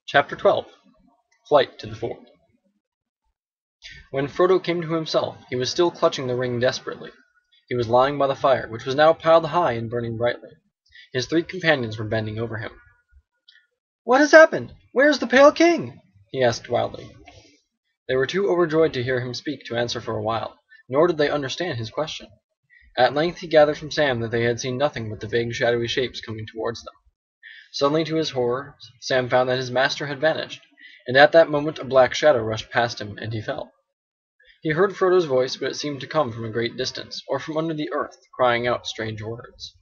Chapter 12 Flight to the Ford. When Frodo came to himself, he was still clutching the ring desperately. He was lying by the fire, which was now piled high and burning brightly. His three companions were bending over him. "What has happened? Where is the Pale King?" he asked wildly. They were too overjoyed to hear him speak to answer for a while, nor did they understand his question. At length he gathered from Sam that they had seen nothing but the vague shadowy shapes coming towards them. Suddenly, to his horror, Sam found that his master had vanished, and at that moment a black shadow rushed past him, and he fell. He heard Frodo's voice, but it seemed to come from a great distance, or from under the earth, crying out strange words.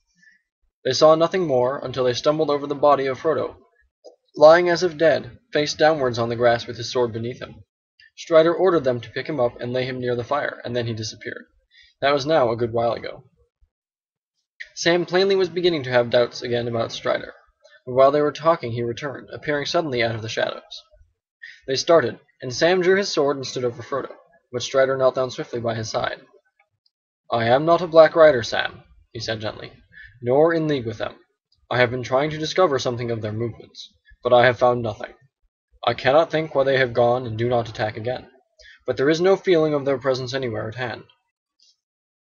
They saw nothing more until they stumbled over the body of Frodo, lying as if dead, face downwards on the grass with his sword beneath him. Strider ordered them to pick him up and lay him near the fire, and then he disappeared. That was now a good while ago. Sam plainly was beginning to have doubts again about Strider, but while they were talking he returned, appearing suddenly out of the shadows. They started, and Sam drew his sword and stood over Frodo, but Strider knelt down swiftly by his side. "I am not a Black Rider, Sam," he said gently, "nor in league with them. I have been trying to discover something of their movements, but I have found nothing. I cannot think why they have gone and do not attack again, but there is no feeling of their presence anywhere at hand."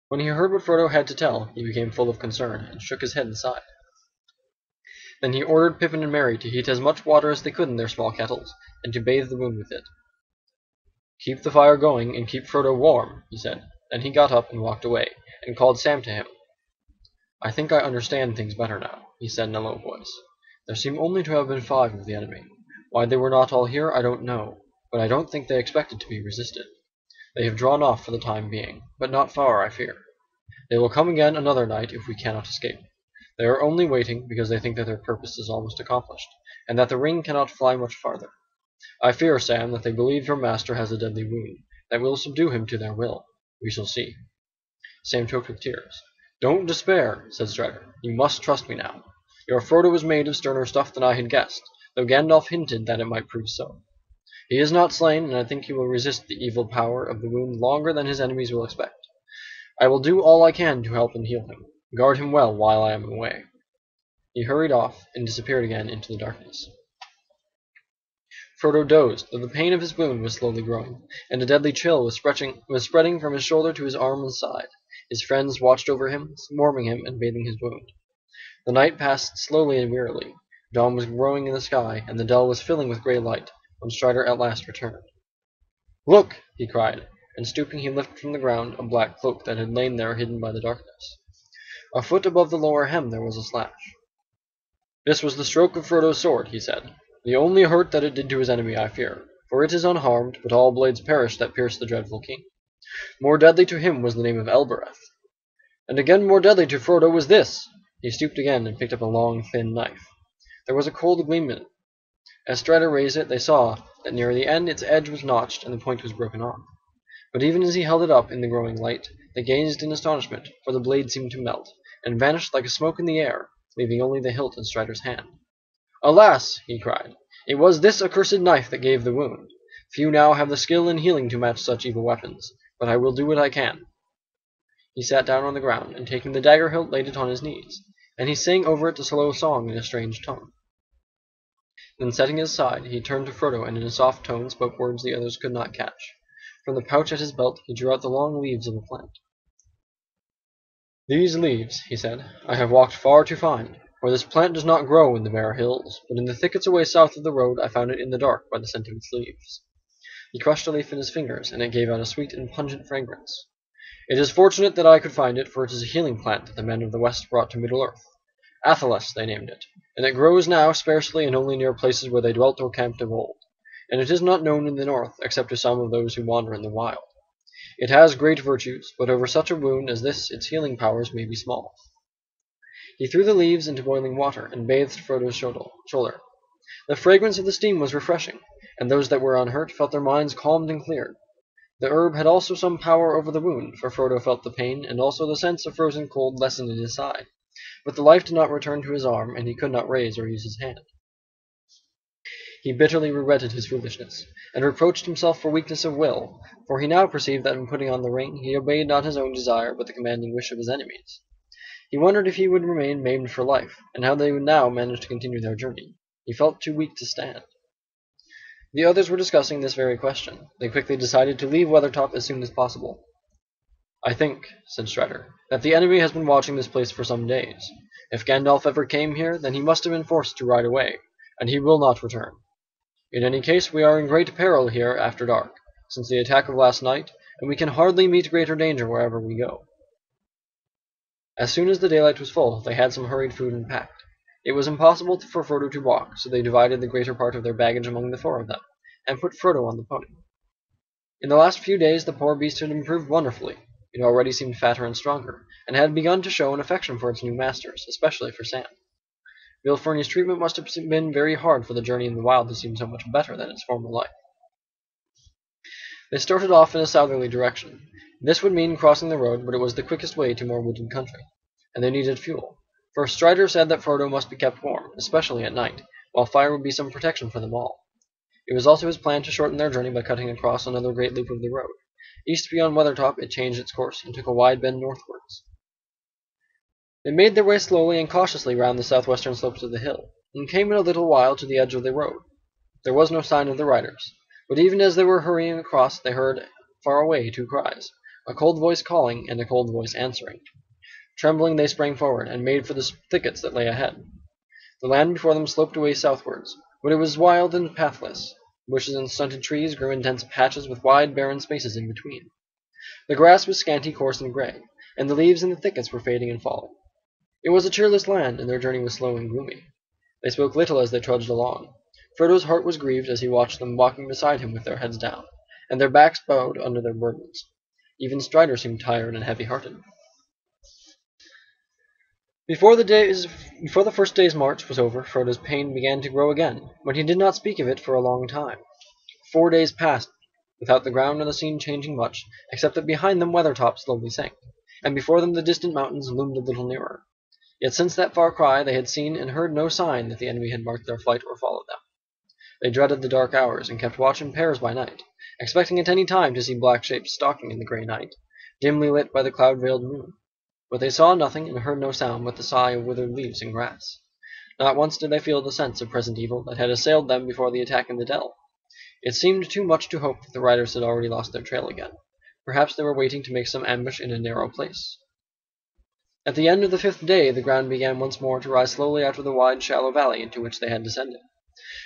When he heard what Frodo had to tell, he became full of concern, and shook his head and sighed. Then he ordered Pippin and Merry to heat as much water as they could in their small kettles, and to bathe the wound with it. "Keep the fire going, and keep Frodo warm," he said. Then he got up and walked away, and called Sam to him. "I think I understand things better now," he said in a low voice. "There seem only to have been 5 of the enemy. Why they were not all here I don't know, but I don't think they expected to be resisted. They have drawn off for the time being, but not far, I fear. They will come again another night if we cannot escape. They are only waiting because they think that their purpose is almost accomplished, and that the ring cannot fly much farther. I fear, Sam, that they believe your master has a deadly wound that will subdue him to their will. We shall see." Sam choked with tears. "Don't despair," said Strider. "You must trust me now. Your Frodo is made of sterner stuff than I had guessed, though Gandalf hinted that it might prove so. He is not slain, and I think he will resist the evil power of the wound longer than his enemies will expect. I will do all I can to help and heal him. Guard him well while I am away." He hurried off, and disappeared again into the darkness. Frodo dozed, though the pain of his wound was slowly growing, and a deadly chill was spreading from his shoulder to his arm and side. His friends watched over him, warming him and bathing his wound. The night passed slowly and wearily. Dawn was growing in the sky, and the dell was filling with grey light, when Strider at last returned. "Look!" he cried, and stooping he lifted from the ground a black cloak that had lain there hidden by the darkness. A foot above the lower hem there was a slash. "This was the stroke of Frodo's sword," he said. "The only hurt that it did to his enemy, I fear, for it is unharmed, but all blades perish that pierce the dreadful king. More deadly to him was the name of Elbereth. And again more deadly to Frodo was this." He stooped again and picked up a long, thin knife. There was a cold gleam in it. As Strider raised it, they saw that near the end its edge was notched and the point was broken off. But even as he held it up in the growing light, they gazed in astonishment, for the blade seemed to melt, and vanished like a smoke in the air, leaving only the hilt in Strider's hand. "Alas!" he cried, "it was this accursed knife that gave the wound. Few now have the skill in healing to match such evil weapons, but I will do what I can." He sat down on the ground, and taking the dagger hilt laid it on his knees, and he sang over it a slow song in a strange tongue. Then setting it aside, he turned to Frodo and in a soft tone spoke words the others could not catch. From the pouch at his belt he drew out the long leaves of a plant. "These leaves," he said, "I have walked far to find, for this plant does not grow in the bare hills, but in the thickets away south of the road I found it in the dark by the scent of its leaves." He crushed a leaf in his fingers, and it gave out a sweet and pungent fragrance. "It is fortunate that I could find it, for it is a healing plant that the men of the West brought to Middle-earth. Athelas they named it, and it grows now sparsely and only near places where they dwelt or camped of old, and it is not known in the north except to some of those who wander in the wild. It has great virtues, but over such a wound as this its healing powers may be small." He threw the leaves into boiling water and bathed Frodo's shoulder. The fragrance of the steam was refreshing, and those that were unhurt felt their minds calmed and cleared. The herb had also some power over the wound, for Frodo felt the pain and also the sense of frozen cold lessen in his side, but the life did not return to his arm, and he could not raise or use his hand. He bitterly regretted his foolishness, and reproached himself for weakness of will, for he now perceived that in putting on the ring he obeyed not his own desire but the commanding wish of his enemies. He wondered if he would remain maimed for life, and how they would now manage to continue their journey. He felt too weak to stand. The others were discussing this very question. They quickly decided to leave Weathertop as soon as possible. "I think," said Strider, "that the enemy has been watching this place for some days. If Gandalf ever came here, then he must have been forced to ride away, and he will not return. In any case, we are in great peril here after dark, since the attack of last night, and we can hardly meet greater danger wherever we go." As soon as the daylight was full, they had some hurried food and packed. It was impossible for Frodo to walk, so they divided the greater part of their baggage among the four of them, and put Frodo on the pony. In the last few days the poor beast had improved wonderfully. It already seemed fatter and stronger, and had begun to show an affection for its new masters, especially for Sam. Bill Ferny's treatment must have been very hard for the journey in the wild to seem so much better than its former life. They started off in a southerly direction. This would mean crossing the road, but it was the quickest way to more wooded country, and they needed fuel. For Strider said that Frodo must be kept warm, especially at night, while fire would be some protection for them all. It was also his plan to shorten their journey by cutting across another great loop of the road. East beyond Weathertop, it changed its course and took a wide bend northwards. They made their way slowly and cautiously round the southwestern slopes of the hill, and came in a little while to the edge of the road. There was no sign of the riders, but even as they were hurrying across they heard far away two cries, a cold voice calling and a cold voice answering. Trembling they sprang forward, and made for the thickets that lay ahead. The land before them sloped away southwards, but it was wild and pathless. Bushes and stunted trees grew in dense patches with wide barren spaces in between. The grass was scanty, coarse, and gray, and the leaves in the thickets were fading and falling. It was a cheerless land, and their journey was slow and gloomy. They spoke little as they trudged along. Frodo's heart was grieved as he watched them walking beside him with their heads down, and their backs bowed under their burdens. Even Strider seemed tired and heavy-hearted. Before the first day's march was over, Frodo's pain began to grow again, but he did not speak of it for a long time. 4 days passed without the ground or the scene changing much, except that behind them Weathertop slowly sank, and before them the distant mountains loomed a little nearer. Yet since that far cry they had seen and heard no sign that the enemy had marked their flight or followed them. They dreaded the dark hours, and kept watch in pairs by night, expecting at any time to see black shapes stalking in the grey night, dimly lit by the cloud-veiled moon. But they saw nothing and heard no sound but the sigh of withered leaves and grass. Not once did they feel the sense of present evil that had assailed them before the attack in the dell. It seemed too much to hope that the riders had already lost their trail again. Perhaps they were waiting to make some ambush in a narrow place. At the end of the 5th day the ground began once more to rise slowly out of the wide, shallow valley into which they had descended.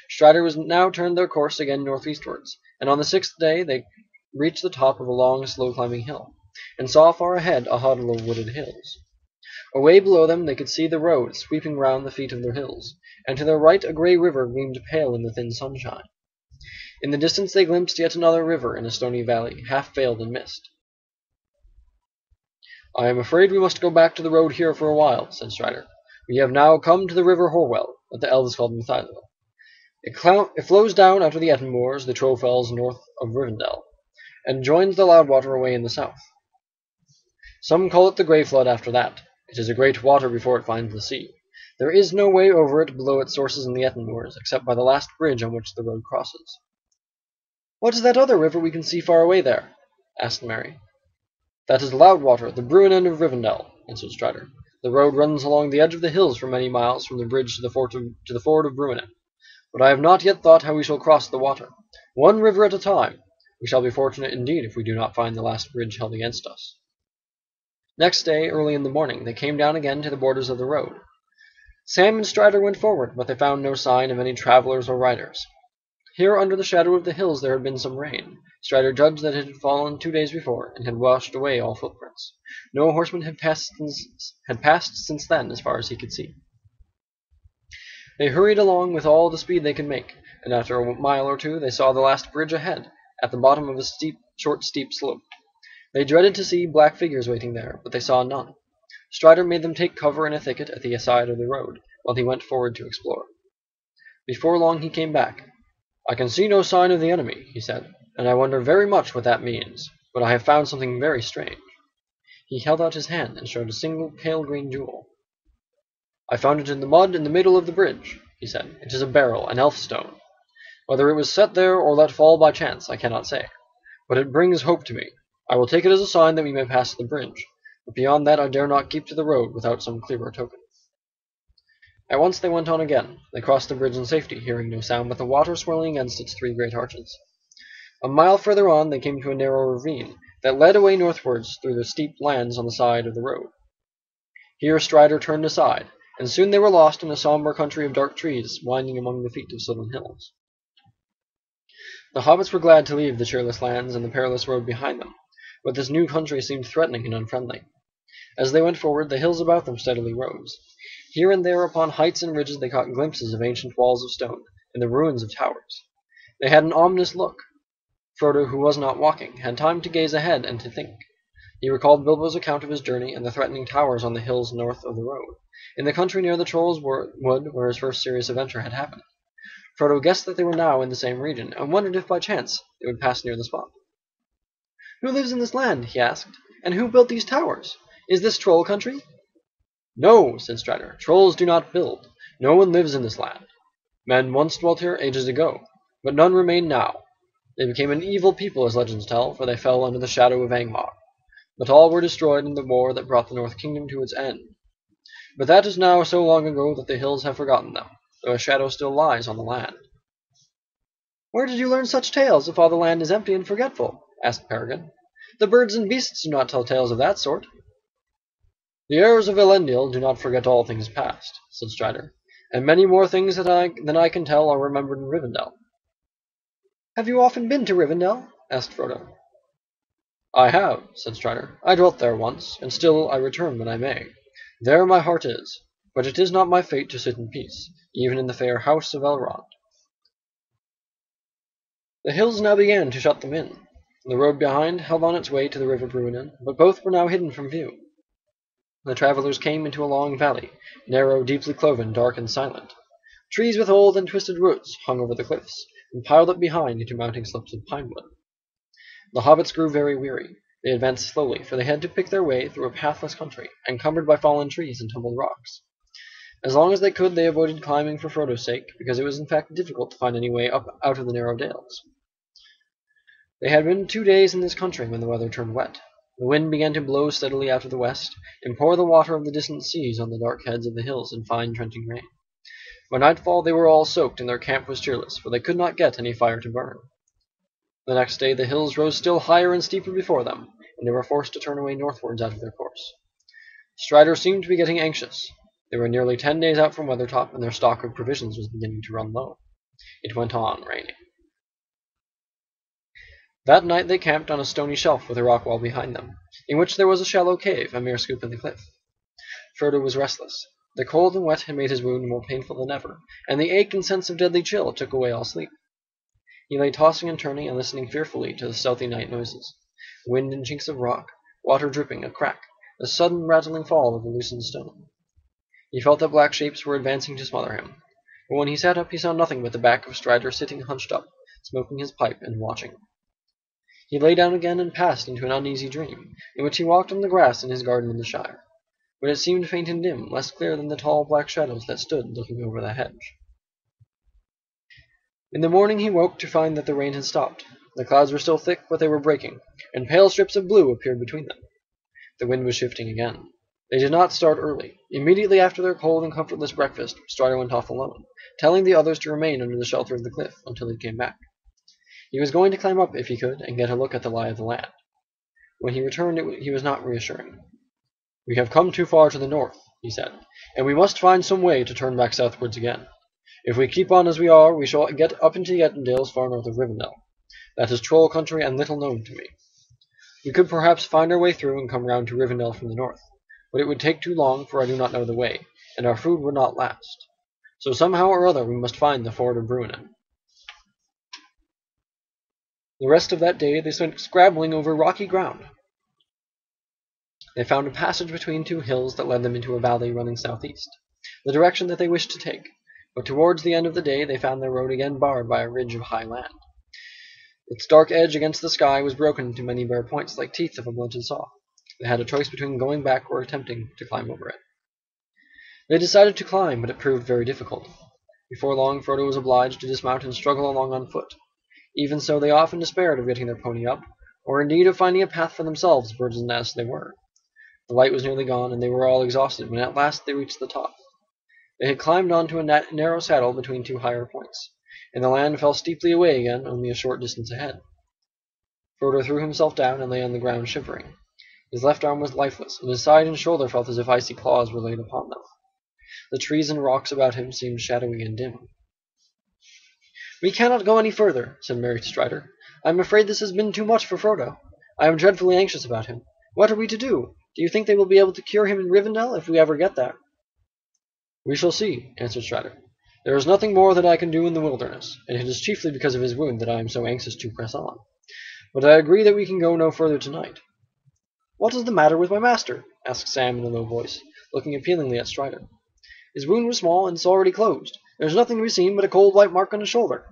Strider was now turned their course again northeastwards, and on the 6th day they reached the top of a long, slow-climbing hill, and saw far ahead a huddle of wooded hills. Away below them they could see the road sweeping round the feet of the hills, and to their right a grey river gleamed pale in the thin sunshine. In the distance they glimpsed yet another river in a stony valley, half veiled in mist. "I am afraid we must go back to the road here for a while," said Strider. "We have now come to the river Horwell, that the elves called Mithilil. It flows down out of the Etten moors, the Trofells north of Rivendell, and joins the Loudwater away in the south. Some call it the Grey Flood after that. It is a great water before it finds the sea. There is no way over it below its sources in the Etten moors, except by the last bridge on which the road crosses." "What is that other river we can see far away there?" asked Mary. "That is Loudwater, the Bruin end of Rivendell," answered Strider. "The road runs along the edge of the hills for many miles from the bridge to the ford of Bruinen. But I have not yet thought how we shall cross the water. One river at a time. We shall be fortunate indeed if we do not find the last bridge held against us." Next day, early in the morning, they came down again to the borders of the road. Sam and Strider went forward, but they found no sign of any travelers or riders. Here under the shadow of the hills there had been some rain. Strider judged that it had fallen 2 days before, and had washed away all footprints. No horseman had passed since then, as far as he could see. They hurried along with all the speed they could make, and after a mile or two they saw the last bridge ahead, at the bottom of a short steep slope. They dreaded to see black figures waiting there, but they saw none. Strider made them take cover in a thicket at the side of the road, while he went forward to explore. Before long he came back. "I can see no sign of the enemy," he said, "and I wonder very much what that means. But I have found something very strange." He held out his hand and showed a single pale green jewel. "I found it in the mud in the middle of the bridge," he said. "It is a beryl, an elf stone. Whether it was set there or let fall by chance, I cannot say. But it brings hope to me. I will take it as a sign that we may pass the bridge, but beyond that I dare not keep to the road without some clearer token." At once they went on again. They crossed the bridge in safety, hearing no sound but the water swirling against its three great arches. A mile further on they came to a narrow ravine that led away northwards through the steep lands on the side of the road. Here Strider turned aside, and soon they were lost in a sombre country of dark trees winding among the feet of southern hills. The hobbits were glad to leave the cheerless lands and the perilous road behind them, but this new country seemed threatening and unfriendly. As they went forward, the hills about them steadily rose. Here and there upon heights and ridges they caught glimpses of ancient walls of stone and the ruins of towers. They had an ominous look. Frodo, who was not walking, had time to gaze ahead and to think. He recalled Bilbo's account of his journey and the threatening towers on the hills north of the road, in the country near the Troll's Wood where his first serious adventure had happened. Frodo guessed that they were now in the same region, and wondered if by chance they would pass near the spot. "Who lives in this land?" he asked, "and who built these towers? Is this troll country?" "No," said Strider. "Trolls do not build. No one lives in this land. Men once dwelt here ages ago, but none remain now. They became an evil people, as legends tell, for they fell under the shadow of Angmar. But all were destroyed in the war that brought the North Kingdom to its end. But that is now so long ago that the hills have forgotten them, though a shadow still lies on the land." "Where did you learn such tales, if all the land is empty and forgetful?" asked Peregrine. "The birds and beasts do not tell tales of that sort." "The heirs of Elendil do not forget all things past," said Strider, "and many more things than I can tell are remembered in Rivendell." "Have you often been to Rivendell?" asked Frodo. "I have," said Strider. "I dwelt there once, and still I return when I may. There my heart is, but it is not my fate to sit in peace, even in the fair house of Elrond." The hills now began to shut them in. The road behind held on its way to the river Bruinen, but both were now hidden from view. The travelers came into a long valley, narrow, deeply cloven, dark and silent. Trees with old and twisted roots hung over the cliffs, and piled up behind into mounting slopes of pinewood. The hobbits grew very weary. They advanced slowly, for they had to pick their way through a pathless country, encumbered by fallen trees and tumbled rocks. As long as they could, they avoided climbing for Frodo's sake, because it was in fact difficult to find any way up out of the narrow dales. They had been 2 days in this country when the weather turned wet. The wind began to blow steadily out of the west, and pour the water of the distant seas on the dark heads of the hills in fine drenching rain. By nightfall they were all soaked, and their camp was cheerless, for they could not get any fire to burn. The next day the hills rose still higher and steeper before them, and they were forced to turn away northwards out of their course. Strider seemed to be getting anxious. They were nearly 10 days out from Weathertop, and their stock of provisions was beginning to run low. It went on raining. That night they camped on a stony shelf with a rock wall behind them, in which there was a shallow cave, a mere scoop in the cliff. Frodo was restless. The cold and wet had made his wound more painful than ever, and the ache and sense of deadly chill took away all sleep. He lay tossing and turning and listening fearfully to the stealthy night noises. Wind and chinks of rock, water dripping, a crack, a sudden rattling fall of a loosened stone. He felt that black shapes were advancing to smother him, but when he sat up he saw nothing but the back of Strider sitting hunched up, smoking his pipe and watching. He lay down again and passed into an uneasy dream, in which he walked on the grass in his garden in the Shire, but it seemed faint and dim, less clear than the tall black shadows that stood looking over the hedge. In the morning he woke to find that the rain had stopped. The clouds were still thick, but they were breaking, and pale strips of blue appeared between them. The wind was shifting again. They did not start early. Immediately after their cold and comfortless breakfast, Strider went off alone, telling the others to remain under the shelter of the cliff until he came back. He was going to climb up if he could, and get a look at the lie of the land. When he returned, he was not reassuring. "We have come too far to the north," he said, "and we must find some way to turn back southwards again. If we keep on as we are, we shall get up into the Ettendales far north of Rivendell. That is troll country and little known to me. We could perhaps find our way through and come round to Rivendell from the north, but it would take too long, for I do not know the way, and our food would not last. So somehow or other we must find the ford of Bruinen." The rest of that day they spent scrabbling over rocky ground. They found a passage between two hills that led them into a valley running southeast, the direction that they wished to take, but towards the end of the day they found their road again barred by a ridge of high land. Its dark edge against the sky was broken into many bare points like teeth of a blunted saw. They had a choice between going back or attempting to climb over it. They decided to climb, but it proved very difficult. Before long Frodo was obliged to dismount and struggle along on foot. Even so, they often despaired of getting their pony up, or indeed of finding a path for themselves, birds' nests they were. The light was nearly gone, and they were all exhausted when at last they reached the top. They had climbed onto a narrow saddle between two higher points, and the land fell steeply away again only a short distance ahead. Frodo threw himself down and lay on the ground shivering. His left arm was lifeless, and his side and shoulder felt as if icy claws were laid upon them. The trees and rocks about him seemed shadowy and dim. "We cannot go any further," said Merry to Strider. "I am afraid this has been too much for Frodo. I am dreadfully anxious about him. What are we to do? Do you think they will be able to cure him in Rivendell, if we ever get there?" "We shall see," answered Strider. "There is nothing more that I can do in the wilderness, and it is chiefly because of his wound that I am so anxious to press on. But I agree that we can go no further tonight." "What is the matter with my master?" asked Sam in a low voice, looking appealingly at Strider. "His wound was small, and it's already closed. There is nothing to be seen but a cold white mark on his shoulder."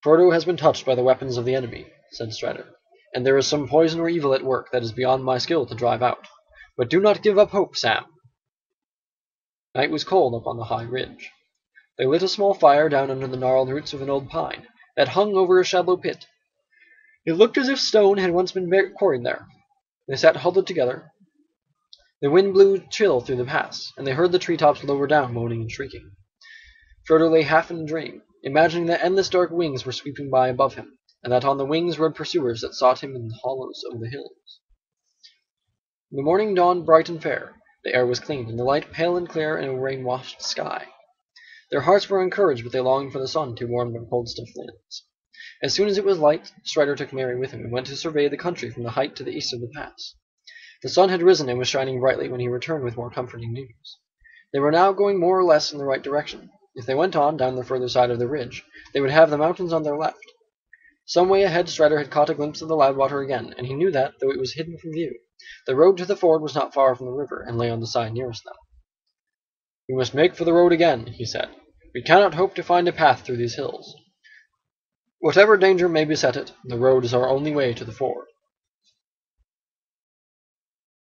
"Frodo has been touched by the weapons of the enemy," said Strider, "and there is some poison or evil at work that is beyond my skill to drive out. But do not give up hope, Sam." Night was cold up on the high ridge. They lit a small fire down under the gnarled roots of an old pine that hung over a shallow pit. It looked as if stone had once been quarried there. They sat huddled together. The wind blew chill through the pass, and they heard the treetops lower down, moaning and shrieking. Frodo lay half in a dream, imagining that endless dark wings were sweeping by above him, and that on the wings rode pursuers that sought him in the hollows of the hills. The morning dawned bright and fair. The air was clean, and the light pale and clear in a rain-washed sky. Their hearts were encouraged, but they longed for the sun to warm their cold-stiff limbs. As soon as it was light, Strider took Merry with him and went to survey the country from the height to the east of the pass. The sun had risen and was shining brightly when he returned with more comforting news. They were now going more or less in the right direction. If they went on down the further side of the ridge, they would have the mountains on their left. Some way ahead Strider had caught a glimpse of the Loudwater again, and he knew that, though it was hidden from view, the road to the ford was not far from the river, and lay on the side nearest them. "We must make for the road again," he said. "We cannot hope to find a path through these hills. Whatever danger may beset it, the road is our only way to the ford."